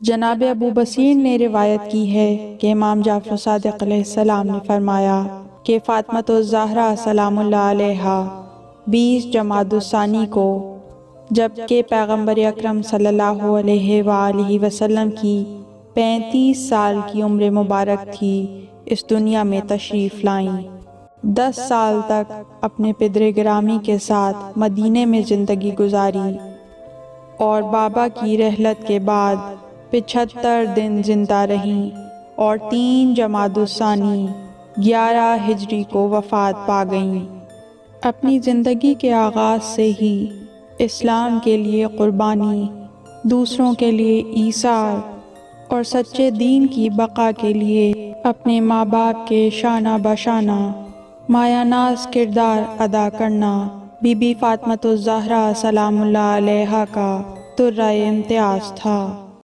जनाब अबू बसीर ने रिवायत की है कि इमाम जाफ़र सादिक़ अलैहिस्सलाम ने फरमाया कि फ़ातिमा ज़हरा सलामुल्लाह अलैहा 20 जमादुस्सानी को, जबकि पैगम्बर अकरम सल्लल्लाहु अलैहि वसल्लम की 35 साल की उम्र मुबारक थी, इस दुनिया में तशरीफ़ लाईं। 10 साल तक अपने पिदरे गिरामी के साथ मदीने में ज़िंदगी गुजारी और बाबा की रहलत के बाद 75 दिन जिंदा रहीं और 3 जमादुस्सानी 11 हिजरी को वफ़ात पा गईं। अपनी ज़िंदगी के आगाज़ से ही इस्लाम के लिए क़ुरबानी, दूसरों के लिए ईसार और सच्चे दीन की बका के लिए अपने माँ बाप के शाना बशाना मायानाज़ किरदार अदा करना बीबी फ़ातिमा ज़हरा सलामुल्लाह अलैहा का तुर्रा इम्तियाज़ था।